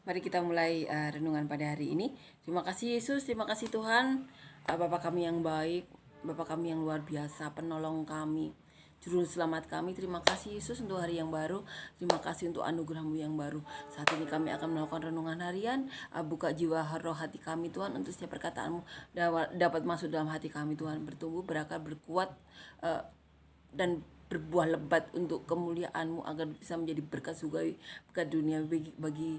Mari kita mulai renungan pada hari ini. Terima kasih Yesus, terima kasih Tuhan, Bapa kami yang baik, Bapa kami yang luar biasa, penolong kami, juru selamat kami. Terima kasih Yesus untuk hari yang baru. Terima kasih untuk anugerah-Mu yang baru. Saat ini kami akan melakukan renungan harian. Buka jiwa roh hati kami Tuhan, untuk setiap perkataan-Mu dapat masuk dalam hati kami Tuhan, bertumbuh, berakar, berkuat, dan berbuah lebat untuk kemuliaan-Mu, agar bisa menjadi berkat surgawi, berkat dunia bagi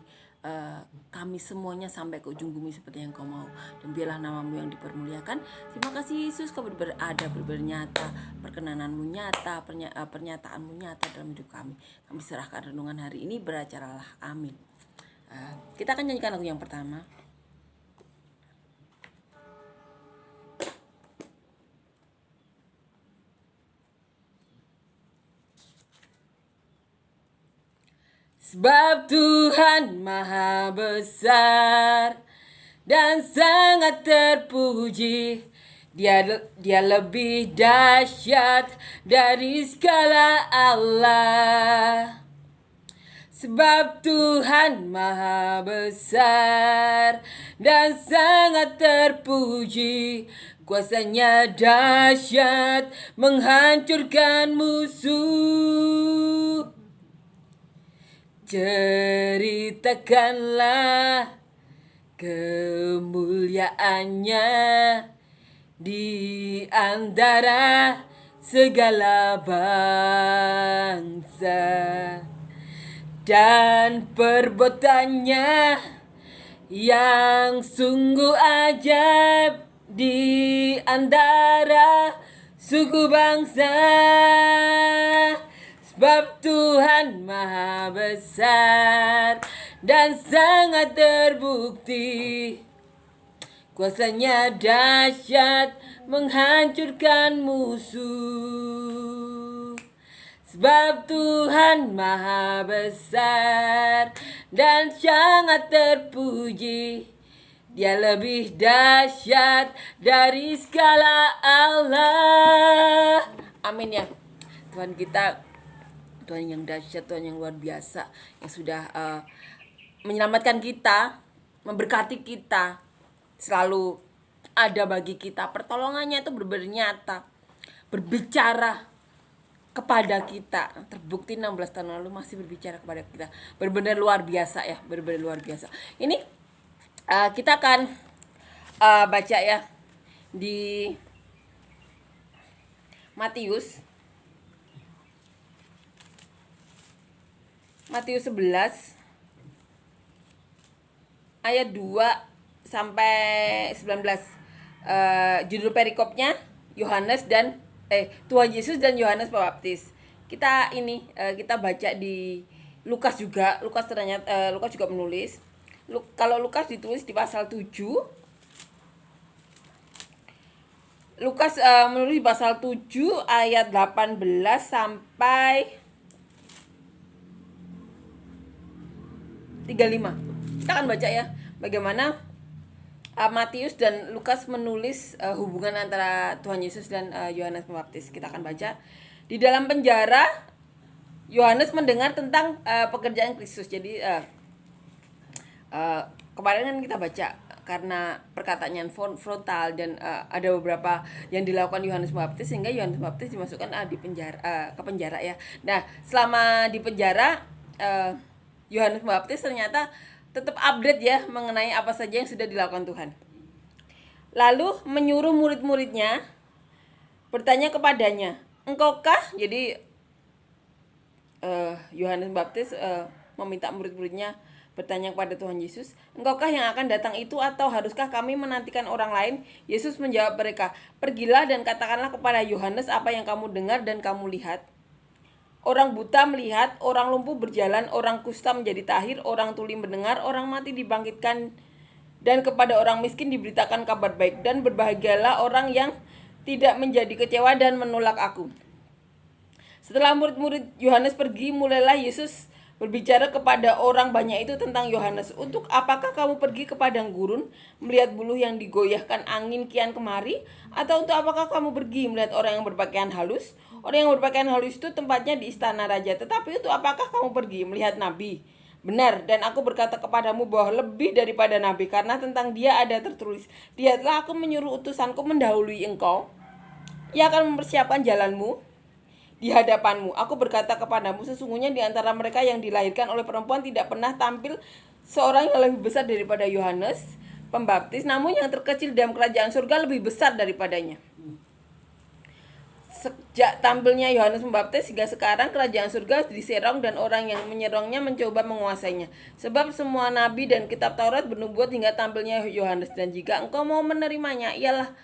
kami semuanya sampai ke ujung bumi seperti yang Kau mau. Dan biarlah nama-Mu yang dipermuliakan. Terima kasih Yesus, Kau berada, nyata, perkenanan-Mu nyata, pernyataan-Mu nyata dalam hidup kami. Kami serahkan renungan hari ini, beracaralah. Amin. Kita akan nyanyikan lagu yang pertama. Sebab Tuhan Maha Besar dan sangat terpuji. Dia lebih dahsyat dari segala Allah. Sebab Tuhan Maha Besar dan sangat terpuji. Kuasanya dahsyat menghancurkan musuh. Ceritakanlah kemuliaannya di antara segala bangsa, dan perbuatannya yang sungguh ajaib di antara suku bangsa. Sebab Tuhan Maha Besar dan sangat terbukti. Kuasanya dahsyat menghancurkan musuh. Sebab Tuhan Maha Besar dan sangat terpuji. Dia lebih dahsyat dari segala Allah. Amin ya. Tuhan kita, Tuhan yang dahsyat, Tuhan yang luar biasa, yang sudah menyelamatkan kita, memberkati kita, selalu ada bagi kita. Pertolongannya itu benar-benar nyata, berbicara kepada kita. Terbukti 16 tahun lalu masih berbicara kepada kita. Benar-benar luar biasa ya, benar-benar luar biasa. Ini kita akan baca ya di Matius 11 ayat 2 sampai 19. Judul perikopnya Tuhan Yesus dan Yohanes Pembaptis. Kita baca di Lukas juga. Lukas juga menulis. Kalau Lukas ditulis di pasal 7. Lukas menulis di pasal 7 ayat 18 sampai 35. Kita akan baca ya bagaimana Matius dan Lukas menulis hubungan antara Tuhan Yesus dan Yohanes Pembaptis. Kita akan baca. Di dalam penjara, Yohanes mendengar tentang pekerjaan Kristus. Jadi kemarin kan kita baca karena perkataan yang frontal dan ada beberapa yang dilakukan Yohanes Pembaptis, sehingga Yohanes Pembaptis dimasukkan ke penjara ya. Nah, selama di penjara Yohanes Pembaptis ternyata tetap update ya mengenai apa saja yang sudah dilakukan Tuhan. Lalu menyuruh murid-muridnya bertanya kepadanya, "Engkaukah?" Jadi Yohanes Pembaptis meminta murid-muridnya bertanya kepada Tuhan Yesus, "Engkaukah yang akan datang itu, atau haruskah kami menantikan orang lain?" Yesus menjawab mereka, "Pergilah dan katakanlah kepada Yohanes apa yang kamu dengar dan kamu lihat. Orang buta melihat, orang lumpuh berjalan, orang kusta menjadi tahir, orang tuli mendengar, orang mati dibangkitkan, dan kepada orang miskin diberitakan kabar baik. Dan berbahagialah orang yang tidak menjadi kecewa dan menolak aku." Setelah murid-murid Yohanes pergi, mulailah Yesus berbicara kepada orang banyak itu tentang Yohanes. "Untuk apakah kamu pergi ke padang gurun, melihat buluh yang digoyahkan angin kian kemari? Atau untuk apakah kamu pergi melihat orang yang berpakaian halus? Orang yang berpakaian halus itu tempatnya di istana raja. Tetapi untuk apakah kamu pergi melihat nabi? Benar, dan aku berkata kepadamu bahwa lebih daripada nabi, karena tentang dia ada tertulis, lihatlah aku menyuruh utusanku mendahului engkau. Ia akan mempersiapkan jalanmu di hadapanmu. Aku berkata kepadamu, sesungguhnya di antara mereka yang dilahirkan oleh perempuan tidak pernah tampil seorang yang lebih besar daripada Yohanes Pembaptis, namun yang terkecil dalam kerajaan surga lebih besar daripadanya. Sejak tampilnya Yohanes Pembaptis hingga sekarang kerajaan surga diserang dan orang yang menyerangnya mencoba menguasainya. Sebab semua nabi dan kitab Taurat bernubuat hingga tampilnya Yohanes, dan jika engkau mau menerimanya, ialah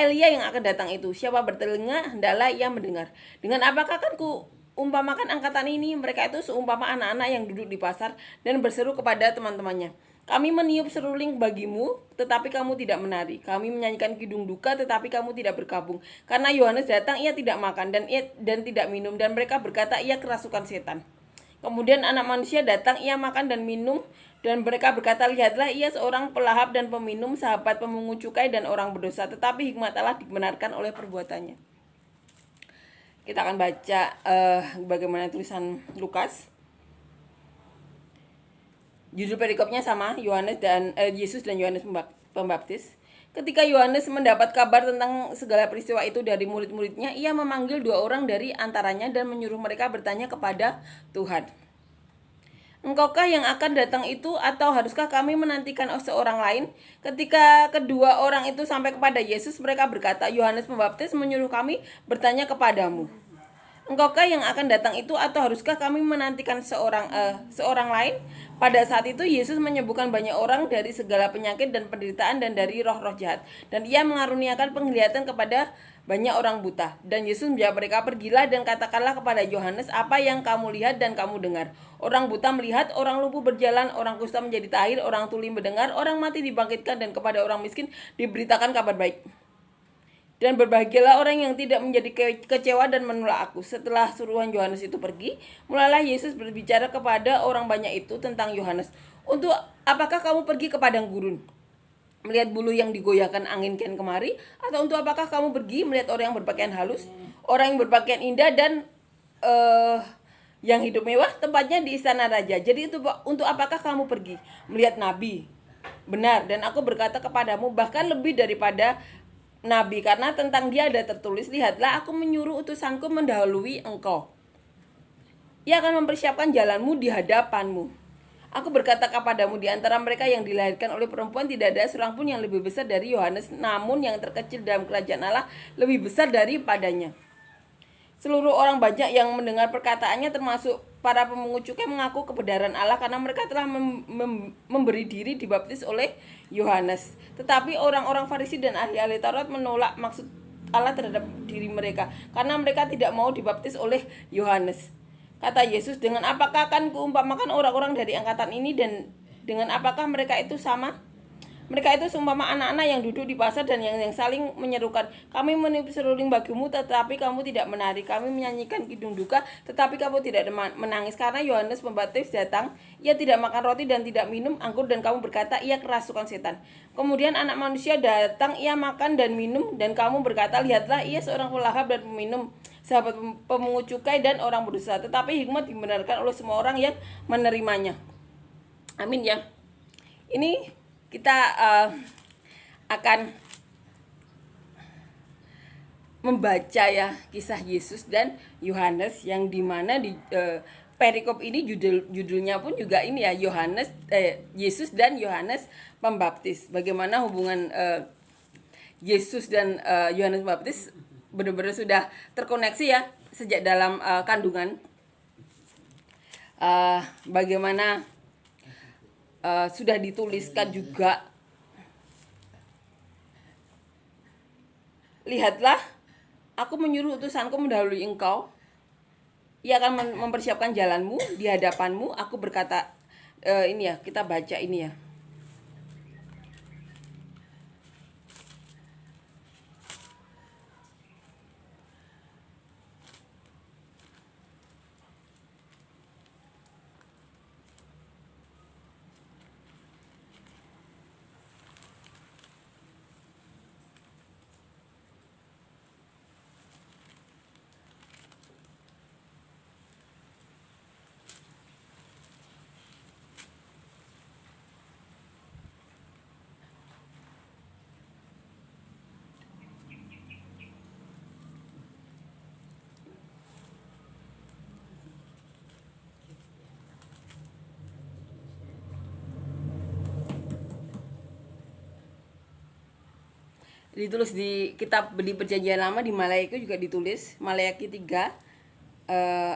Elia yang akan datang itu. Siapa bertelinga, hendaklah ia mendengar. Dengan apakah akan ku umpamakan angkatan ini? Mereka itu seumpama anak-anak yang duduk di pasar dan berseru kepada teman-temannya. Kami meniup seruling bagimu, tetapi kamu tidak menari. Kami menyanyikan kidung duka, tetapi kamu tidak berkabung. Karena Yohanes datang, ia tidak makan dan tidak minum, dan mereka berkata ia kerasukan setan. Kemudian anak manusia datang, ia makan dan minum, dan mereka berkata, lihatlah ia seorang pelahap dan peminum, sahabat pemungut cukai dan orang berdosa, tetapi hikmat Allah dibenarkan oleh perbuatannya. Kita akan baca bagaimana tulisan Lukas. Judul perikopnya sama, Yesus dan Yohanes Pembaptis. Ketika Yohanes mendapat kabar tentang segala peristiwa itu dari murid-muridnya, ia memanggil 2 orang dari antaranya dan menyuruh mereka bertanya kepada Tuhan. Engkaukah yang akan datang itu, atau haruskah kami menantikan seorang lain? Ketika kedua orang itu sampai kepada Yesus, mereka berkata, Yohanes Pembaptis menyuruh kami bertanya kepadamu, engkaukah yang akan datang itu, atau haruskah kami menantikan seorang lain? Pada saat itu Yesus menyembuhkan banyak orang dari segala penyakit dan penderitaan dan dari roh-roh jahat. Dan ia mengaruniakan penglihatan kepada banyak orang buta. Dan Yesus menjawab mereka, pergilah dan katakanlah kepada Yohanes apa yang kamu lihat dan kamu dengar. Orang buta melihat, orang lumpuh berjalan, orang kusta menjadi tahir, orang tuli mendengar, orang mati dibangkitkan, dan kepada orang miskin diberitakan kabar baik. Dan berbahagialah orang yang tidak menjadi kecewa dan menolak aku. Setelah suruhan Yohanes itu pergi, mulailah Yesus berbicara kepada orang banyak itu tentang Yohanes. Untuk apakah kamu pergi ke padang gurun, melihat bulu yang digoyahkan angin kian kemari? Atau untuk apakah kamu pergi melihat orang yang berpakaian halus, orang yang berpakaian indah dan yang hidup mewah, tempatnya di istana raja? Jadi itu untuk apakah kamu pergi melihat nabi? Benar, dan aku berkata kepadamu, bahkan lebih daripada nabi, karena tentang dia ada tertulis, lihatlah aku menyuruh utusanku mendahului engkau. Ia akan mempersiapkan jalanmu di hadapanmu. Aku berkata kepadamu, di antara mereka yang dilahirkan oleh perempuan tidak ada seorang pun yang lebih besar dari Yohanes, namun yang terkecil dalam kerajaan Allah lebih besar daripadanya. Seluruh orang banyak yang mendengar perkataannya, termasuk para pemungut cukai, mengaku kebenaran Allah karena mereka telah memberi diri dibaptis oleh Yohanes. Tetapi orang-orang Farisi dan ahli-ahli Taurat menolak maksud Allah terhadap diri mereka karena mereka tidak mau dibaptis oleh Yohanes. Kata Yesus, dengan apakah akan kuumpamakan orang-orang dari angkatan ini, dan dengan apakah mereka itu sama? Mereka itu seumpama anak-anak yang duduk di pasar dan yang saling menyerukan, kami meniup seruling bagimu, tetapi kamu tidak menari. Kami menyanyikan kidung duka, tetapi kamu tidak menangis. Karena Yohanes Pembaptis datang, ia tidak makan roti dan tidak minum anggur, dan kamu berkata ia kerasukan setan. Kemudian anak manusia datang, ia makan dan minum, dan kamu berkata, lihatlah ia seorang pelahap dan peminum, sahabat pemungut cukai dan orang berdosa. Tetapi hikmat dibenarkan oleh semua orang yang menerimanya. Amin ya. Ini kita akan membaca ya kisah Yesus dan Yohanes, yang dimana di perikop ini judulnya pun juga ini ya, Yesus dan Yohanes Pembaptis. Bagaimana hubungan Yesus dan Yohanes Pembaptis benar-benar sudah terkoneksi ya sejak dalam kandungan. Bagaimana sudah dituliskan juga, lihatlah aku menyuruh utusanku mendahului engkau, ia akan mempersiapkan jalanmu di hadapanmu. Aku berkata, ini ya, kita baca ini ya. ditulis di kitab di Perjanjian Lama, di Maleakhi juga ditulis, Maleakhi 3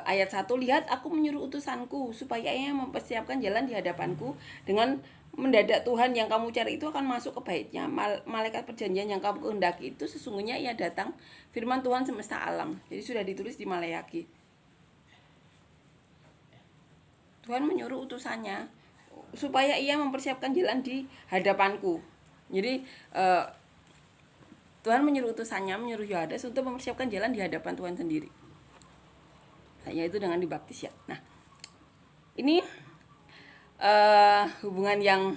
ayat 1, lihat aku menyuruh utusanku supaya ia mempersiapkan jalan di hadapanku. Dengan mendadak Tuhan yang kamu cari itu akan masuk ke baitnya. Malaikat perjanjian yang kamu kehendaki itu sesungguhnya ia datang, firman Tuhan semesta alam. Jadi sudah ditulis di Maleakhi. Tuhan menyuruh utusannya supaya ia mempersiapkan jalan di hadapanku. Jadi Tuhan menyuruh utusannya, menyuruh Yohanes untuk mempersiapkan jalan di hadapan Tuhan sendiri, yaitu dengan dibaptis ya. Nah, ini hubungan yang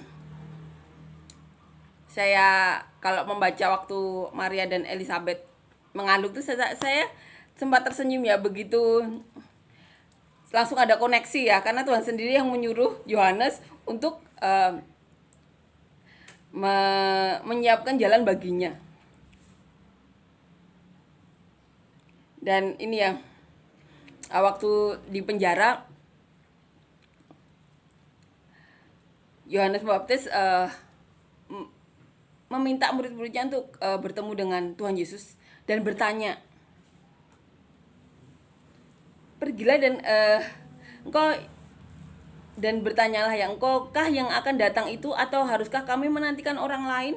saya kalau membaca waktu Maria dan Elizabeth mengandung itu saya sempat tersenyum ya, begitu langsung ada koneksi ya, karena Tuhan sendiri yang menyuruh Yohanes untuk menyiapkan jalan baginya. Dan ini ya, waktu di penjara Yohanes Pembaptis meminta murid-muridnya untuk bertemu dengan Tuhan Yesus dan bertanya, pergilah dan engkau dan bertanyalah ya, engkaukah yang akan datang itu atau haruskah kami menantikan orang lain?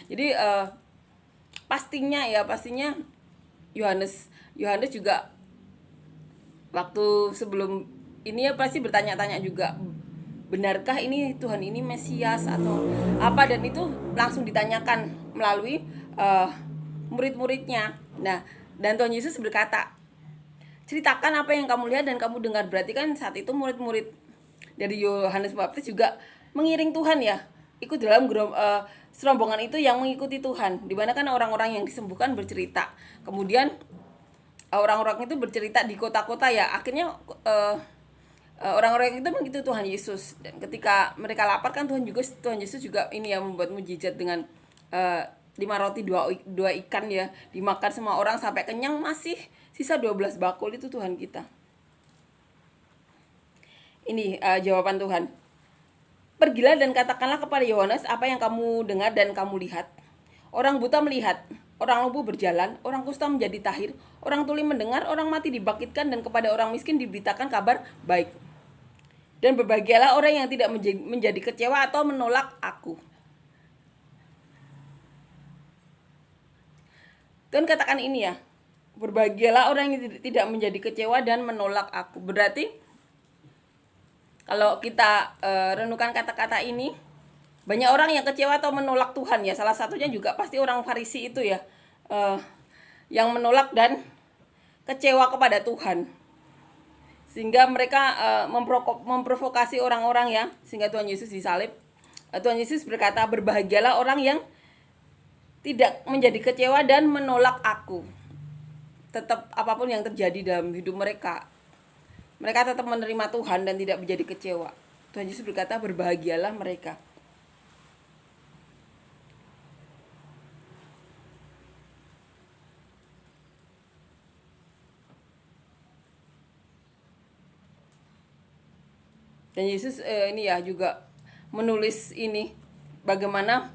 Jadi pastinya Yohanes juga waktu sebelum ini ya pasti bertanya-tanya juga, benarkah ini Tuhan ini Mesias atau apa, dan itu langsung ditanyakan melalui murid-muridnya. Nah, dan Tuhan Yesus berkata, ceritakan apa yang kamu lihat dan kamu dengar. Berarti kan saat itu murid-murid dari Yohanes Pembaptis juga mengiring Tuhan ya, ikut dalam serombongan itu yang mengikuti Tuhan, dimana kan orang-orang yang disembuhkan bercerita, kemudian orang-orang itu bercerita di kota-kota ya, akhirnya orang-orang itu mengikuti Tuhan Yesus. Dan ketika mereka lapar kan Tuhan Yesus juga ini ya membuat mujizat dengan 5 roti 2 ikan ya, dimakan semua orang sampai kenyang, masih sisa 12 bakul. Itu Tuhan kita. Ini jawaban Tuhan. Pergilah dan katakanlah kepada Yohanes apa yang kamu dengar dan kamu lihat. Orang buta melihat, orang lumpuh berjalan, orang kusta menjadi tahir, orang tuli mendengar, orang mati dibangkitkan, dan kepada orang miskin diberitakan kabar baik. Dan berbahagialah orang yang tidak menjadi kecewa atau menolak aku. Tuhan katakan ini ya, berbahagialah orang yang tidak menjadi kecewa dan menolak aku. Berarti kalau kita renungkan kata-kata ini, banyak orang yang kecewa atau menolak Tuhan ya. Salah satunya juga pasti orang Farisi itu ya, yang menolak dan kecewa kepada Tuhan, sehingga mereka memprovokasi orang-orang ya, sehingga Tuhan Yesus disalib. Tuhan Yesus berkata, berbahagialah orang yang tidak menjadi kecewa dan menolak aku. Tetap apapun yang terjadi dalam hidup mereka, mereka tetap menerima Tuhan dan tidak menjadi kecewa. Tuhan Yesus berkata, berbahagialah mereka. Dan Yesus ini ya juga menulis ini, bagaimana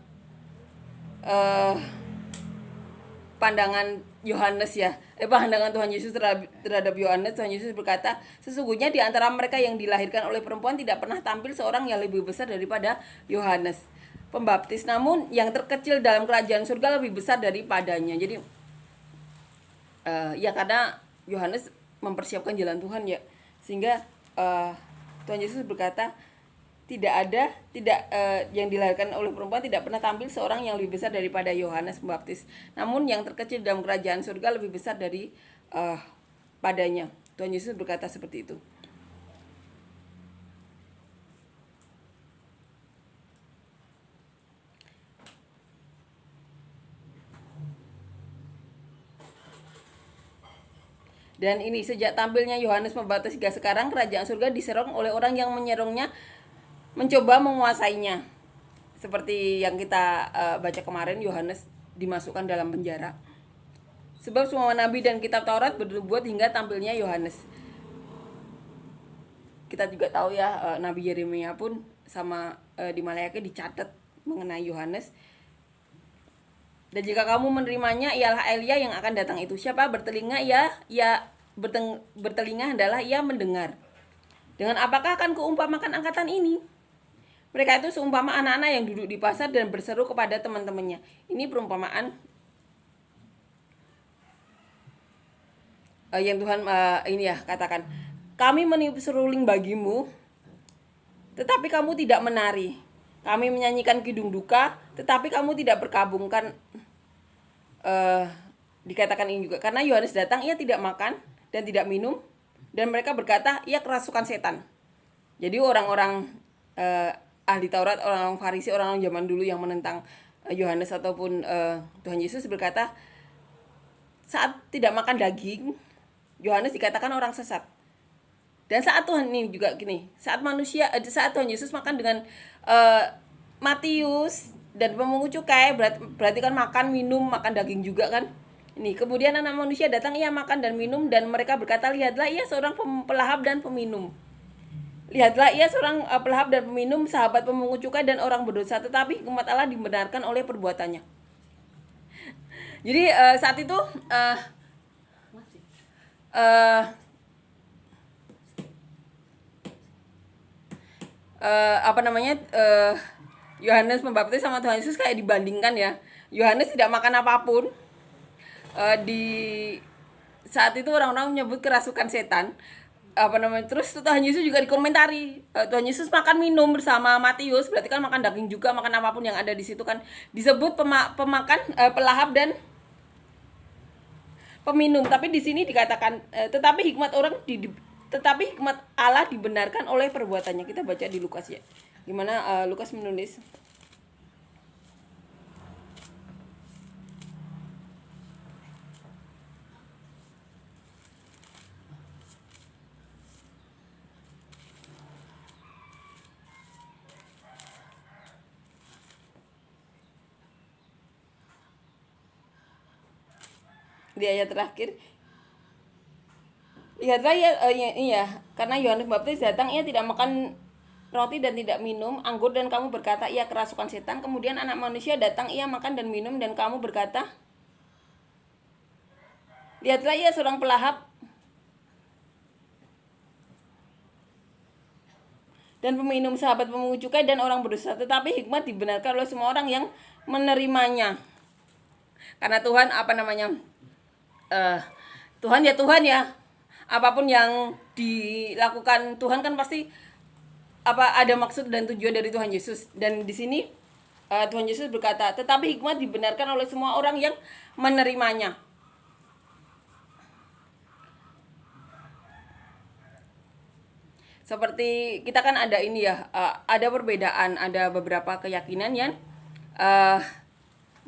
pandangan Yohanes ya, pandangan Tuhan Yesus terhadap Yohanes. Tuhan Yesus berkata, sesungguhnya di antara mereka yang dilahirkan oleh perempuan tidak pernah tampil seorang yang lebih besar daripada Yohanes Pembaptis, namun yang terkecil dalam kerajaan surga lebih besar daripadanya. Jadi ya karena Yohanes mempersiapkan jalan Tuhan ya, sehingga Tuhan Yesus berkata, tidak yang dilahirkan oleh perempuan tidak pernah tampil seorang yang lebih besar daripada Yohanes Pembaptis, namun yang terkecil dalam kerajaan surga lebih besar dari padanya. Tuhan Yesus berkata seperti itu. Dan ini, sejak tampilnya Yohanes Pembaptis hingga sekarang, kerajaan surga diserang oleh orang yang menyerongnya, mencoba menguasainya. Seperti yang kita baca kemarin, Yohanes dimasukkan dalam penjara. Sebab semua nabi dan kitab Taurat bernubuat hingga tampilnya Yohanes. Kita juga tahu ya, Nabi Yeremia pun sama di Maleakhi dicatat mengenai Yohanes. Dan jika kamu menerimanya, ialah Elia yang akan datang itu. Siapa bertelinga, bertelinga adalah ia mendengar. Dengan apakah akan kuumpamakan angkatan ini? Mereka itu seumpama anak-anak yang duduk di pasar dan berseru kepada teman-temannya. Ini perumpamaan yang Tuhan ini ya katakan. Kami meniup seruling bagimu, tetapi kamu tidak menari. Kami menyanyikan kidung duka, tetapi kamu tidak berkabungkan. Dikatakan ini juga karena Yohanes datang, ia tidak makan dan tidak minum, dan mereka berkata ia kerasukan setan. Jadi orang-orang ahli Taurat, orang-orang Farisi, orang-orang zaman dulu yang menentang Yohanes ataupun Tuhan Yesus berkata, saat tidak makan daging, Yohanes dikatakan orang sesat. Dan saat Tuhan ini juga gini, saat Tuhan Yesus makan dengan Matius dan pemungut cukai, berarti kan makan, minum, makan daging juga kan. Ini kemudian anak manusia datang, ia makan dan minum, dan mereka berkata, lihatlah ia seorang pelahap dan peminum. Lihatlah ia seorang pelahap dan peminum, sahabat pemungut cukai dan orang berdosa, tetapi hikmat Allah dibenarkan oleh perbuatannya. Jadi saat itu Yohanes Pembaptis sama Tuhan Yesus kayak dibandingkan ya. Yohanes tidak makan apapun. Di saat itu orang-orang menyebut kerasukan setan. Terus Tuhan Yesus juga dikomentari. Tuhan Yesus makan minum bersama Matius, berarti kan makan daging juga, makan apapun yang ada di situ kan. Disebut pemakan, pelahap dan peminum. Tapi di sini dikatakan tetapi hikmat Allah dibenarkan oleh perbuatannya. Kita baca di Lukas ya. Gimana Lukas menulis? Di ayat terakhir, lihatlah ya, karena Yohanes Pembaptis datang, ia tidak makan roti dan tidak minum anggur, dan kamu berkata ia kerasukan setan. Kemudian anak manusia datang, ia makan dan minum, dan kamu berkata, lihatlah ia seorang pelahap dan peminum, sahabat pemungut cukai dan orang berdosa, tetapi hikmat dibenarkan oleh semua orang yang menerimanya. Karena Tuhan Tuhan ya, apapun yang dilakukan Tuhan kan pasti ada maksud dan tujuan dari Tuhan Yesus. Dan di sini Tuhan Yesus berkata, tetapi hikmat dibenarkan oleh semua orang yang menerimanya. Seperti kita kan ada ini ya, ada perbedaan, ada beberapa keyakinan yang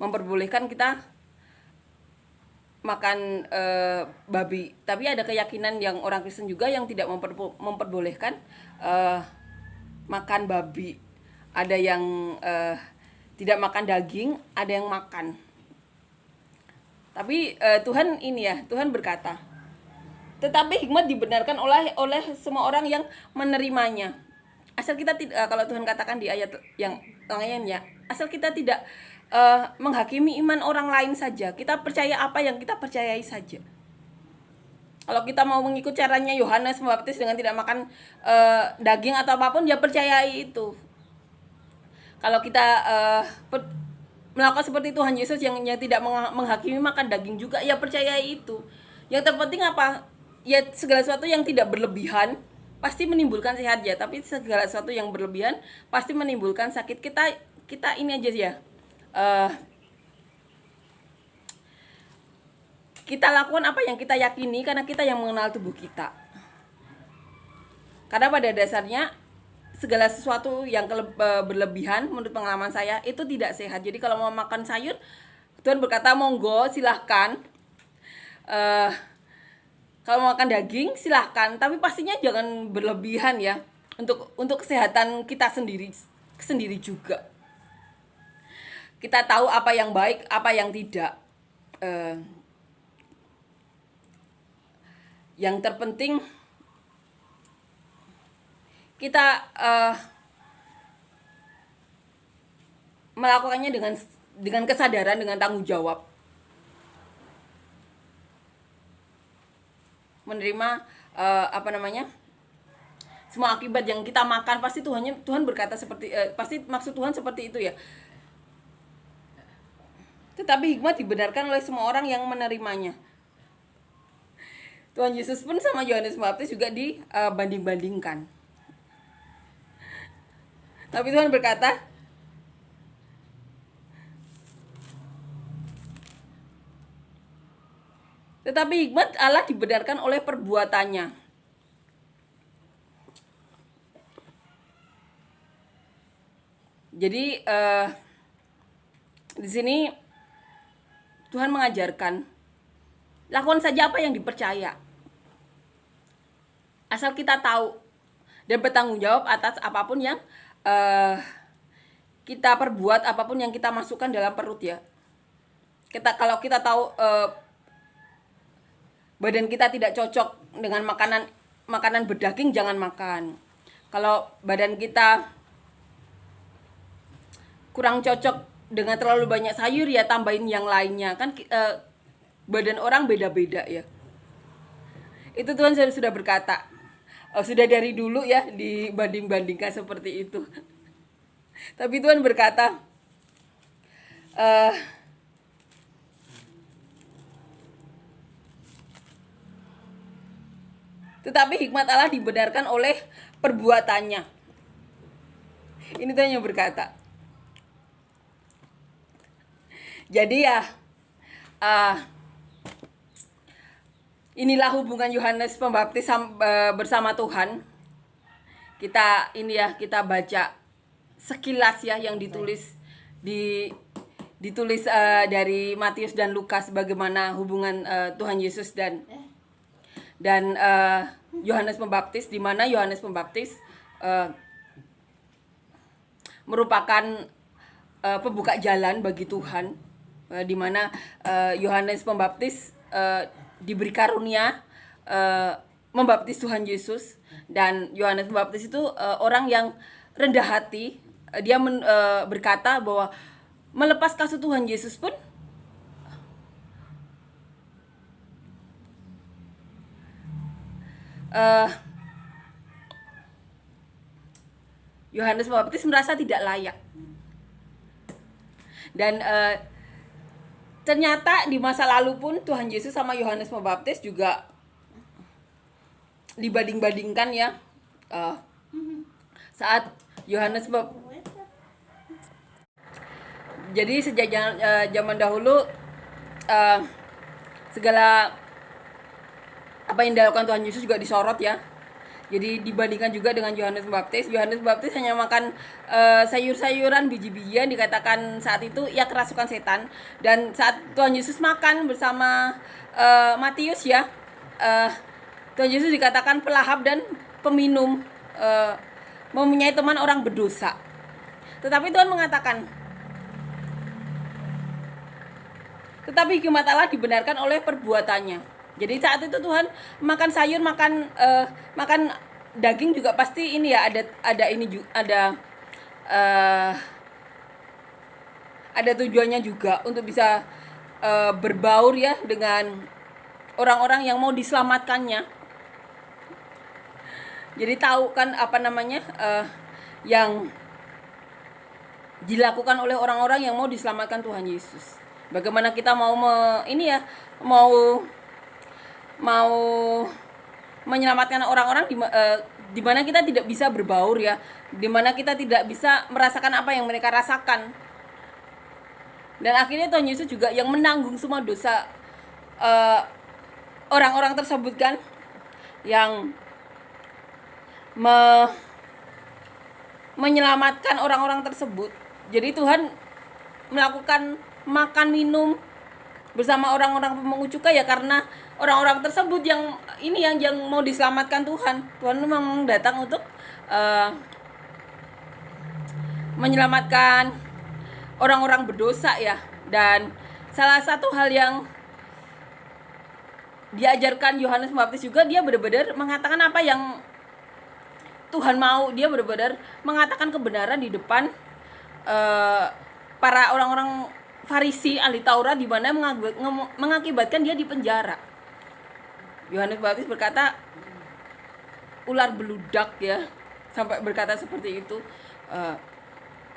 memperbolehkan kita makan babi, tapi ada keyakinan yang orang Kristen juga yang tidak memperbolehkan makan babi. Ada yang tidak makan daging, ada yang makan. Tapi Tuhan berkata, tetapi hikmat dibenarkan oleh semua orang yang menerimanya. Asal kita tidak, kalau Tuhan katakan di ayat yang lainnya, asal kita tidak menghakimi iman orang lain saja. Kita percaya apa yang kita percayai saja. Kalau kita mau mengikut caranya Yohanes Pembaptis dengan tidak makan daging atau apapun, ya percayai itu. Kalau kita melakukan seperti Tuhan Yesus yang tidak menghakimi makan daging juga, ya percayai itu. Yang terpenting apa? Ya segala sesuatu yang tidak berlebihan pasti menimbulkan sehat ya, tapi segala sesuatu yang berlebihan pasti menimbulkan sakit. Kita ini aja ya. Kita lakukan apa yang kita yakini karena kita yang mengenal tubuh kita. Karena pada dasarnya segala sesuatu yang berlebihan menurut pengalaman saya itu tidak sehat. Jadi kalau mau makan sayur, Tuhan berkata monggo silahkan. Kalau mau makan daging silahkan, tapi pastinya jangan berlebihan ya. Untuk kesehatan kita sendiri juga. Kita tahu apa yang baik, apa yang tidak. Yang terpenting kita melakukannya dengan dengan kesadaran, dengan tanggung jawab menerima apa namanya, semua akibat yang kita makan. Pasti Tuhan berkata seperti pasti maksud Tuhan seperti itu ya. Tetapi hikmat dibenarkan oleh semua orang yang menerimanya. Tuhan Yesus pun sama Yohanes Pembaptis juga dibanding-bandingkan. Tapi Tuhan berkata, tetapi hikmat Allah dibenarkan oleh perbuatannya. Jadi di sini Tuhan mengajarkan, lakukan saja apa yang dipercaya, asal kita tahu dan bertanggung jawab atas apapun yang kita perbuat, apapun yang kita masukkan dalam perut ya. Kalau kita tahu badan kita tidak cocok dengan makanan berdaging, jangan makan. Kalau badan kita kurang cocok dengan terlalu banyak sayur, ya tambahin yang lainnya. Kan badan orang beda-beda ya. Itu Tuhan sudah berkata. Sudah dari dulu ya dibanding-bandingkan seperti itu. Tapi Tuhan berkata, tetapi hikmat Allah dibenarkan oleh perbuatannya. Ini Tuhan yang berkata. Jadi ya, inilah hubungan Yohanes Pembaptis bersama Tuhan. Kita baca sekilas ya yang ditulis dari Matius dan Lukas, bagaimana hubungan Tuhan Yesus dan Yohanes Pembaptis, di mana Yohanes Pembaptis merupakan pembuka jalan bagi Tuhan, di mana Yohanes Pembaptis diberi karunia membaptis Tuhan Yesus. Dan Yohanes Pembaptis itu orang yang rendah hati. Dia berkata bahwa melepas kasut Tuhan Yesus pun Yohanes Pembaptis merasa tidak layak. Dan ternyata di masa lalu pun Tuhan Yesus sama Yohanes Pembaptis juga dibanding-bandingkan ya. Saat Yohanes jadi sejak zaman dahulu segala apa yang dilakukan Tuhan Yesus juga disorot ya. Jadi dibandingkan juga dengan Yohanes Pembaptis. Yohanes Pembaptis hanya makan sayur-sayuran, biji-bijian, dikatakan saat itu ia kerasukan setan. Dan saat Tuhan Yesus makan bersama Matius ya, Tuhan Yesus dikatakan pelahap dan peminum, mempunyai teman orang berdosa. Tetapi Tuhan mengatakan, tetapi hikmat Allah dibenarkan oleh perbuatannya. Jadi saat itu Tuhan makan sayur, makan daging juga pasti ini ya, ada tujuannya juga untuk bisa berbaur ya dengan orang-orang yang mau diselamatkannya. Jadi tahu kan apa namanya yang dilakukan oleh orang-orang yang mau diselamatkan Tuhan Yesus. Bagaimana kita mau menyelamatkan orang-orang di mana kita tidak bisa berbaur ya, di mana kita tidak bisa merasakan apa yang mereka rasakan. Dan akhirnya Tuhan Yesus juga yang menanggung semua dosa orang-orang tersebut kan, yang menyelamatkan orang-orang tersebut. Jadi Tuhan melakukan makan minum bersama orang-orang pemungut cukai ya, karena orang-orang tersebut yang mau diselamatkan Tuhan. Tuhan memang datang untuk menyelamatkan orang-orang berdosa ya. Dan salah satu hal yang diajarkan Yohanes Pembaptis juga, dia benar-benar mengatakan apa yang Tuhan mau. Dia benar-benar mengatakan kebenaran di depan para orang-orang Farisi ahli Taurat, di mana mengakibatkan dia di penjara. Yohanes Pembaptis berkata, ular beludak ya, sampai berkata seperti itu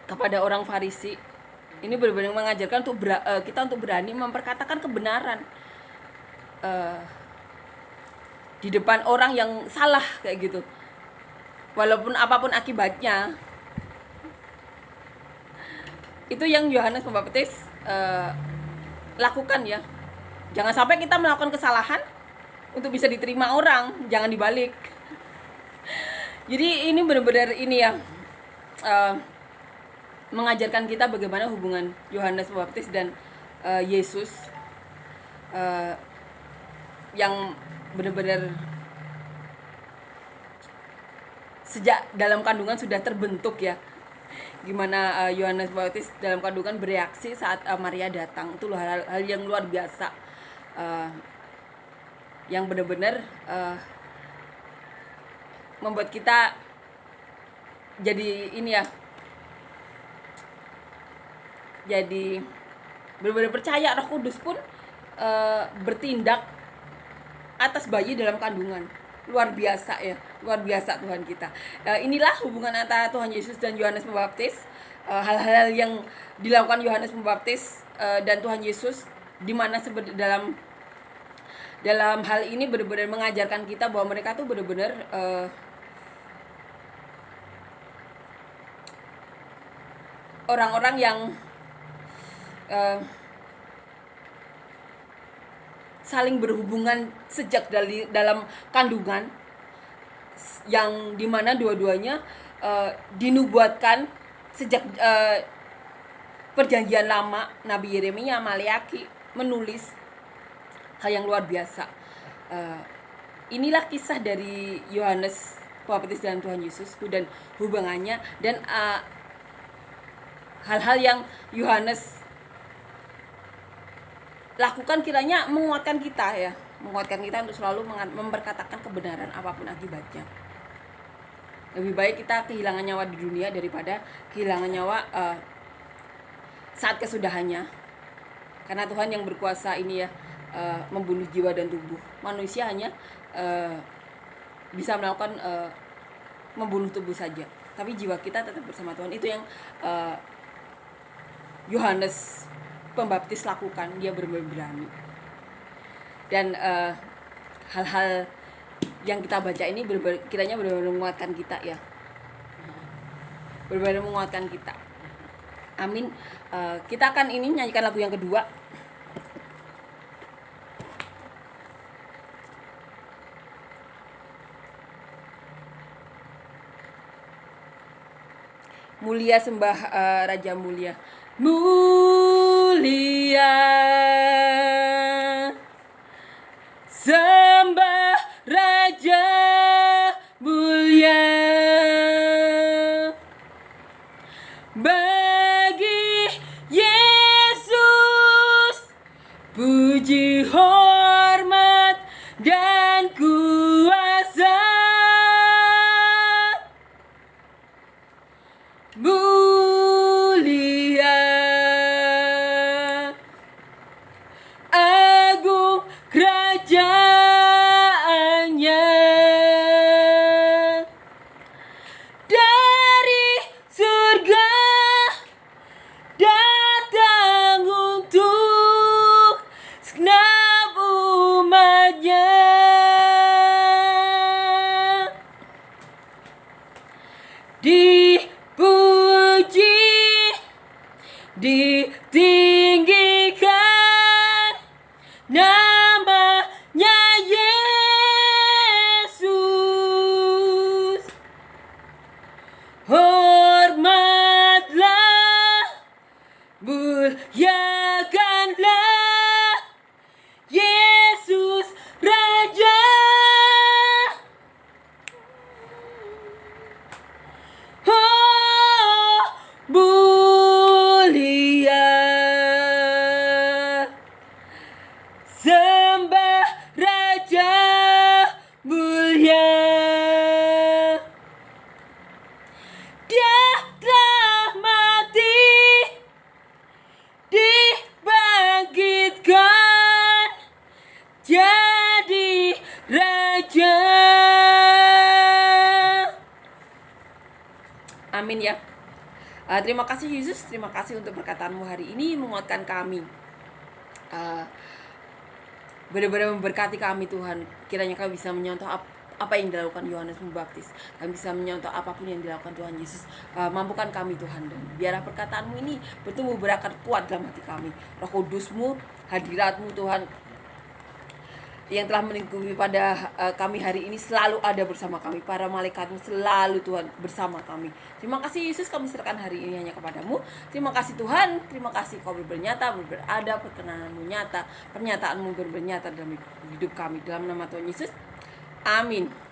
kepada orang Farisi. Ini benar-benar mengajarkan kita untuk berani memperkatakan kebenaran di depan orang yang salah kayak gitu, walaupun apapun akibatnya. Itu yang Yohanes Pembaptis lakukan ya. Jangan sampai kita melakukan kesalahan untuk bisa diterima orang, jangan dibalik. Jadi ini benar-benar ini ya, mengajarkan kita bagaimana hubungan Yohanes Pembaptis dan Yesus, yang benar-benar sejak dalam kandungan sudah terbentuk ya. Gimana Yohanes Pembaptis dalam kandungan bereaksi saat Maria datang. Itu hal yang luar biasa, yang benar-benar membuat kita jadi ini ya, jadi benar-benar percaya Roh Kudus pun bertindak atas bayi dalam kandungan. Luar biasa ya, luar biasa Tuhan kita. Inilah hubungan antara Tuhan Yesus dan Yohanes Pembaptis. Hal-hal yang dilakukan Yohanes Pembaptis dan Tuhan Yesus, di mana dalam hal ini benar-benar mengajarkan kita bahwa mereka tuh benar-benar orang-orang yang saling berhubungan sejak dalam kandungan, yang dimana dua-duanya dinubuatkan sejak perjanjian lama. Nabi Yeremia, Maleaki menulis hal yang luar biasa. Inilah kisah dari Yohanes Pembaptis dan Tuhan Yesus dan hubungannya, dan hal-hal yang Yohanes lakukan kiranya menguatkan kita ya, menguatkan kita untuk selalu memperkatakan kebenaran apapun akibatnya. Lebih baik kita kehilangan nyawa di dunia daripada kehilangan nyawa saat kesudahannya, karena Tuhan yang berkuasa ini ya, membunuh jiwa dan tubuh. Manusia hanya bisa melakukan membunuh tubuh saja, tapi jiwa kita tetap bersama Tuhan. Itu yang Yohanes Pembaptis lakukan. Dia benar-benar berani, dan hal-hal yang kita baca ini kiranya benar-benar menguatkan kita ya, benar-benar menguatkan kita. Amin. Kita akan ini nyanyikan lagu yang kedua. Mulia sembah Raja mulia. Mulia sembah Raja mulia, bagi Yesus puji hormat dan kuasa. Mulia agung kerajaannya, dari surga datang untuk segenap umatnya. Dipuji Amin ya. Terima kasih Yesus, terima kasih untuk perkataanmu hari ini, menguatkan kami. Benar-benar memberkati kami Tuhan. Kiranya kami bisa menyontoh apa yang dilakukan Yohanes Pembaptis. Kami bisa menyontoh apapun yang dilakukan Tuhan Yesus. Mampukan kami Tuhan, dan biarlah perkataanmu ini bertumbuh berakar kuat dalam hati kami. Roh Kudusmu, hadiratmu Tuhan, yang telah melingkupi pada kami hari ini selalu ada bersama kami. Para malaikatmu selalu Tuhan bersama kami. Terima kasih Yesus, kami serahkan hari ini hanya kepadamu. Terima kasih Tuhan, terima kasih kau bernyata, berada, perkenananmu nyata, pernyataanmu bernyata dalam hidup kami. Dalam nama Tuhan Yesus, amin.